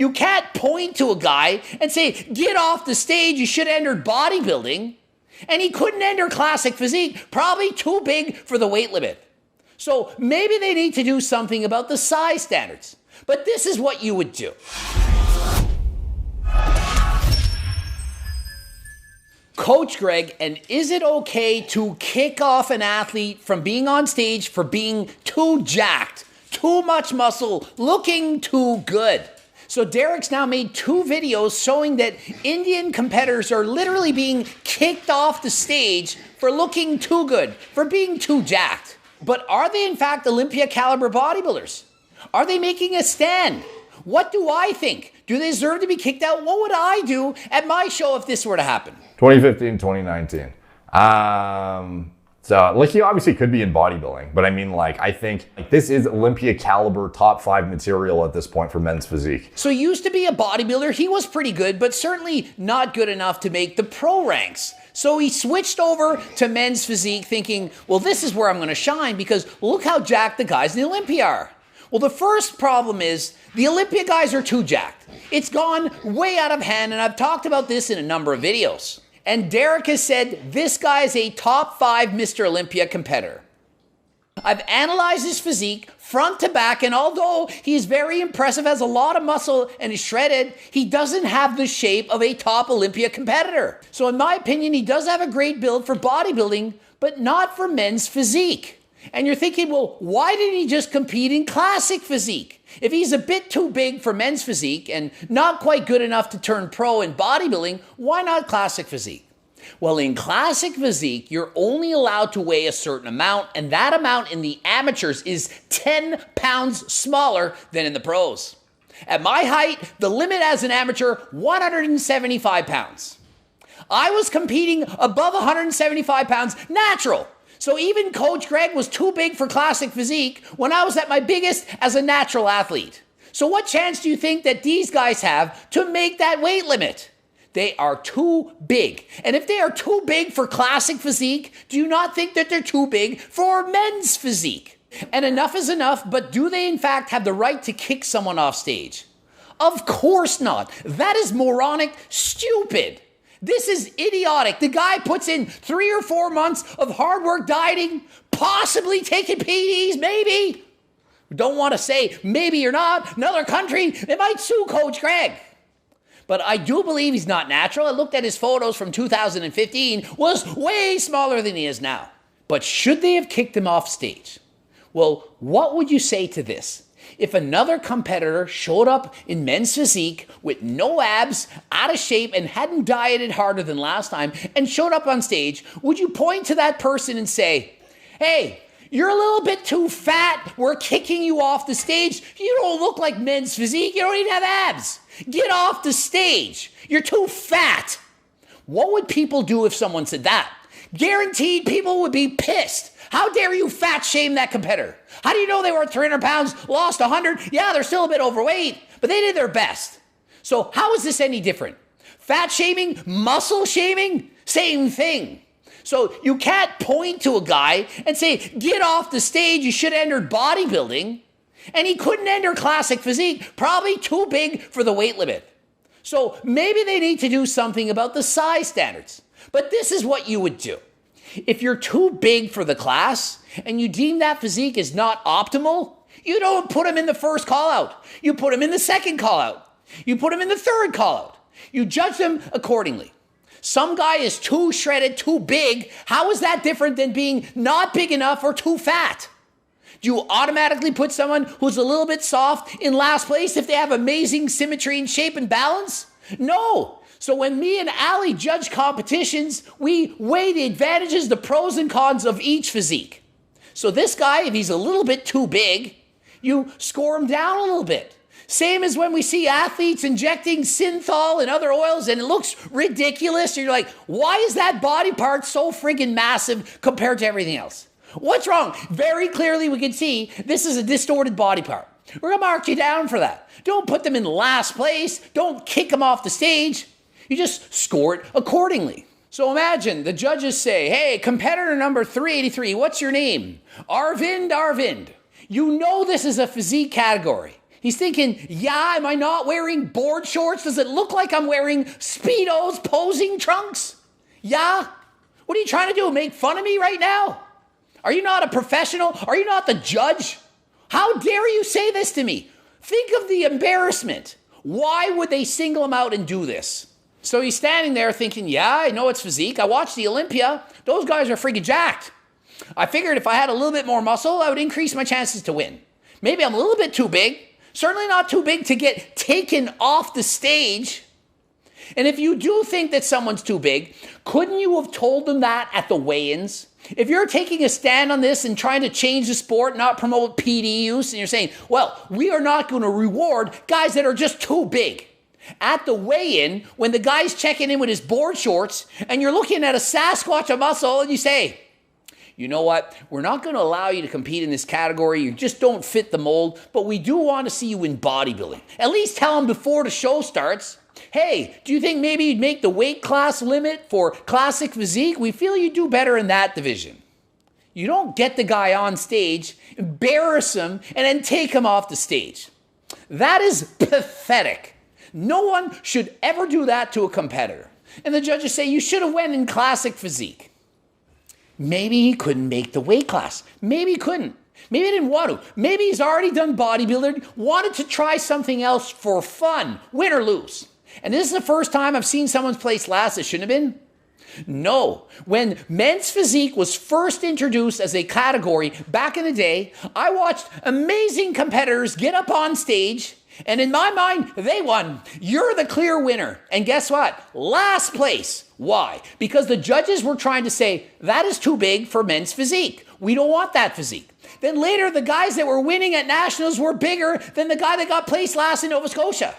you can't point to a guy and say, get off the stage, you should have entered bodybuilding. And he couldn't enter classic physique, probably too big for the weight limit. So maybe they need to do something about the size standards. But this is what you would do. Coach Greg, and is it okay to kick off an athlete from being on stage for being too jacked, too much muscle, looking too good? So Derek's now made 2 videos showing that Indian competitors are literally being kicked off the stage for looking too good, for being too jacked. But are they in fact Olympia caliber bodybuilders? Are they making a stand? What do I think? Do they deserve to be kicked out? What would I do at my show if this were to happen? 2015, 2019. So like he obviously could be in bodybuilding, but I mean I think this is Olympia caliber top 5 material at this point for men's physique. So he used to be a bodybuilder. He was pretty good, but certainly not good enough to make the pro ranks. So he switched over to men's physique thinking, well, this is where I'm going to shine because look how jacked the guys in the Olympia are. Well, the first problem is the Olympia guys are too jacked. It's gone way out of hand, and I've talked about this in a number of videos. And Derek has said this guy is a top 5 Mr. Olympia competitor. I've analyzed his physique front to back, and although he's very impressive, has a lot of muscle, and is shredded, he doesn't have the shape of a top Olympia competitor. So in my opinion, he does have a great build for bodybuilding, but not for men's physique. And you're thinking, well, why didn't he just compete in classic physique? If he's a bit too big for men's physique and not quite good enough to turn pro in bodybuilding, why not classic physique? Well, in classic physique, you're only allowed to weigh a certain amount, and that amount in the amateurs is 10 pounds smaller than in the pros. At my height, the limit as an amateur, 175 pounds. I was competing above 175 pounds natural. So even Coach Greg was too big for classic physique when I was at my biggest as a natural athlete. So what chance do you think that these guys have to make that weight limit? They are too big. And if they are too big for classic physique, do you not think that they're too big for men's physique? And enough is enough, but do they in fact have the right to kick someone off stage? Of course not. That is moronic, stupid. This is idiotic. The guy puts in 3 or 4 months of hard work dieting, possibly taking PEDs, maybe. Don't want to say maybe or not. Another country, they might sue Coach Greg. But I do believe he's not natural. I looked at his photos from 2015, was way smaller than he is now. But should they have kicked him off stage? Well, what would you say to this? If another competitor showed up in men's physique with no abs, out of shape, and hadn't dieted harder than last time, and showed up on stage, would you point to that person and say, hey, you're a little bit too fat, we're kicking you off the stage, you don't look like men's physique, you don't even have abs, get off the stage, you're too fat? What would people do if someone said that? Guaranteed people would be pissed. How dare you fat shame that competitor? How do you know they were 300 pounds, lost 100? Yeah, they're still a bit overweight, but they did their best. So how is this any different? Fat shaming, muscle shaming, same thing. So you can't point to a guy and say, get off the stage, you should have entered bodybuilding. And he couldn't enter classic physique, probably too big for the weight limit. So maybe they need to do something about the size standards. But this is what you would do. If you're too big for the class and you deem that physique is not optimal, you don't put him in the first call out. You put him in the second call out. You put him in the third call out. You judge them accordingly. Some guy is too shredded, too big. How is that different than being not big enough or too fat? Do you automatically put someone who's a little bit soft in last place if they have amazing symmetry and shape and balance? No. So when me and Ali judge competitions, we weigh the advantages, the pros and cons of each physique. So this guy, if he's a little bit too big, you score him down a little bit. Same as when we see athletes injecting synthol and other oils and it looks ridiculous. You're like, why is that body part so friggin' massive compared to everything else? What's wrong? Very clearly we can see this is a distorted body part. We're gonna mark you down for that. Don't put them in last place. Don't kick them off the stage. You just score it accordingly. So imagine the judges say, hey, competitor number 383, what's your name? Arvind. You know this is a physique category. He's thinking, yeah, am I not wearing board shorts? Does it look like I'm wearing Speedos posing trunks? Yeah? What are you trying to do? Make fun of me right now? Are you not a professional? Are you not the judge? How dare you say this to me? Think of the embarrassment. Why would they single him out and do this? So he's standing there thinking, yeah, I know it's physique. I watched the Olympia. Those guys are freaking jacked. I figured if I had a little bit more muscle, I would increase my chances to win. Maybe I'm a little bit too big. Certainly not too big to get taken off the stage. And if you do think that someone's too big, couldn't you have told them that at the weigh-ins? If you're taking a stand on this and trying to change the sport, not promote PD use, and you're saying, well, we are not going to reward guys that are just too big. At the weigh-in, when the guy's checking in with his board shorts, and you're looking at a Sasquatch of muscle, and you say, you know what, we're not going to allow you to compete in this category. You just don't fit the mold, but we do want to see you in bodybuilding. At least tell them before the show starts, hey, do you think maybe you'd make the weight class limit for classic physique? We feel you do better in that division. You don't get the guy on stage, embarrass him, and then take him off the stage. That is pathetic. No one should ever do that to a competitor. And the judges say, you should have went in classic physique. Maybe he couldn't make the weight class. Maybe he couldn't. Maybe he didn't want to. Maybe he's already done bodybuilding, wanted to try something else for fun, win or lose. And this is the first time I've seen someone's place last that shouldn't have been. No. When men's physique was first introduced as a category back in the day, I watched amazing competitors get up on stage, and in my mind, they won. You're the clear winner. And guess what? Last place. Why? Because the judges were trying to say, that is too big for men's physique. We don't want that physique. Then later, the guys that were winning at nationals were bigger than the guy that got placed last in Nova Scotia.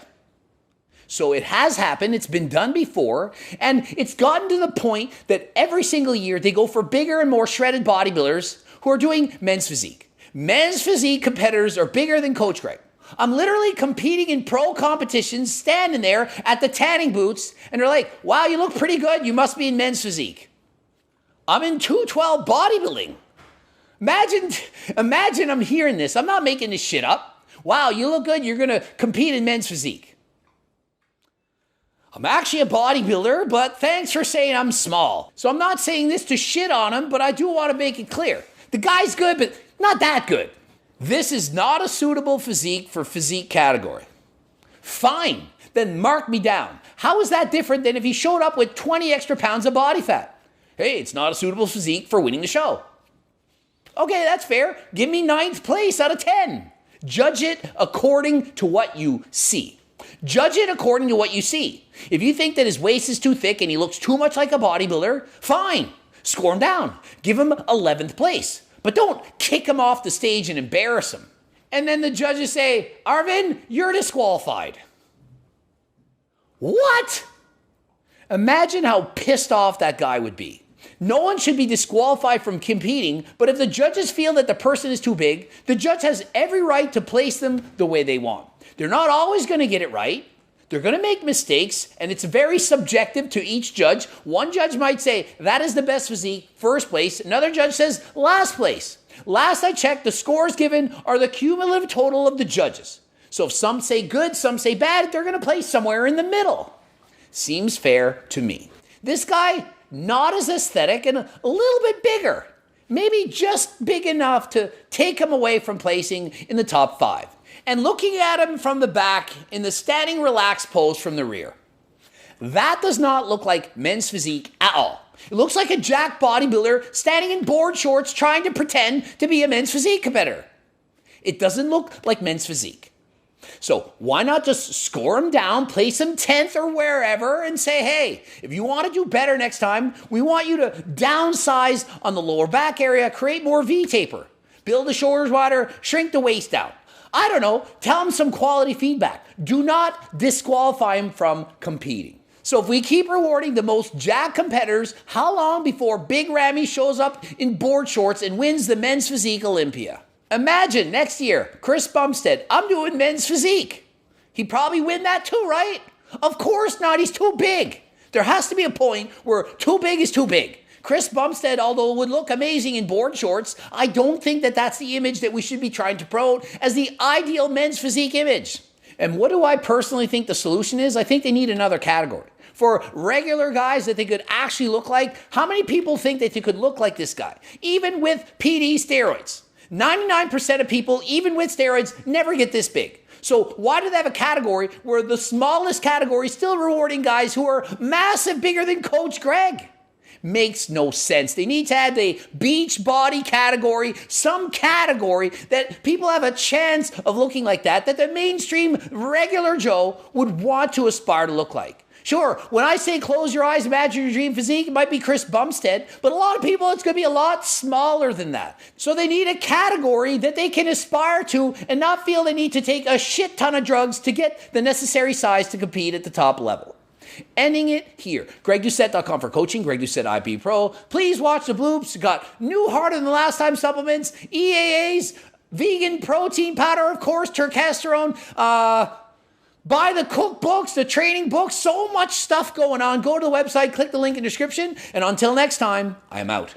So it has happened, it's been done before, and it's gotten to the point that every single year they go for bigger and more shredded bodybuilders who are doing men's physique. Men's physique competitors are bigger than Coach Greg. I'm literally competing in pro competitions, standing there at the tanning booths, and they're like, wow, you look pretty good, you must be in men's physique. I'm in 212 bodybuilding. Imagine I'm hearing this. I'm not making this shit up. Wow, you look good, you're gonna compete in men's physique. I'm actually a bodybuilder, but thanks for saying I'm small. So I'm not saying this to shit on him, but I do want to make it clear. The guy's good, but not that good. This is not a suitable physique for physique category. Fine, then mark me down. How is that different than if he showed up with 20 extra pounds of body fat? Hey, it's not a suitable physique for winning the show. Okay, that's fair. Give me 9th place out of 10. Judge it according to what you see. Judge it according to what you see. If you think that his waist is too thick and he looks too much like a bodybuilder, fine. Score him down. Give him 11th place. But don't kick him off the stage and embarrass him. And then the judges say, Arvind, you're disqualified. What? Imagine how pissed off that guy would be. No one should be disqualified from competing, but if the judges feel that the person is too big, the judge has every right to place them the way they want. They're not always going to get it right. They're going to make mistakes, and it's very subjective to each judge. One judge might say, that is the best physique, first place. Another judge says, last place. Last I checked, the scores given are the cumulative total of the judges. So if some say good, some say bad, they're going to place somewhere in the middle. Seems fair to me. This guy, not as aesthetic and a little bit bigger. Maybe just big enough to take him away from placing in the top 5. And looking at him from the back in the standing relaxed pose from the rear. That does not look like men's physique at all. It looks like a jacked bodybuilder standing in board shorts trying to pretend to be a men's physique competitor. It doesn't look like men's physique. So why not just score him down, place him 10th or wherever, and say, hey, if you want to do better next time, we want you to downsize on the lower back area, create more V-taper, build the shoulders wider, shrink the waist down. I don't know, tell him some quality feedback. Do not disqualify him from competing. So if we keep rewarding the most jacked competitors, how long before Big Ramy shows up in board shorts and wins the men's physique Olympia? Imagine next year, Chris Bumstead, I'm doing men's physique. He'd probably win that too, right? Of course not, he's too big. There has to be a point where too big is too big. Chris Bumstead, although would look amazing in board shorts, I don't think that that's the image that we should be trying to promote as the ideal men's physique image. And what do I personally think the solution is? I think they need another category. For regular guys that they could actually look like, how many people think that they could look like this guy? Even with PD steroids. 99% of people, even with steroids, never get this big. So why do they have a category where the smallest category is still rewarding guys who are massive, bigger than Coach Greg? Makes no sense. They need to add the beach body category, some category that people have a chance of looking like that the mainstream regular Joe would want to aspire to look like. Sure, when I say close your eyes, imagine your dream physique, it might be Chris Bumstead, but a lot of people, it's going to be a lot smaller than that. So they need a category that they can aspire to and not feel they need to take a shit ton of drugs to get the necessary size to compete at the top level. Ending it here. GregDoucette.com for coaching, Greg Doucette IP Pro. Please watch the bloops. Got new harder than the last time supplements, EAAs, vegan protein powder, of course, turkesterone, buy the cookbooks, the training books, so much stuff going on. Go to the website, click the link in the description, and until next time, I am out.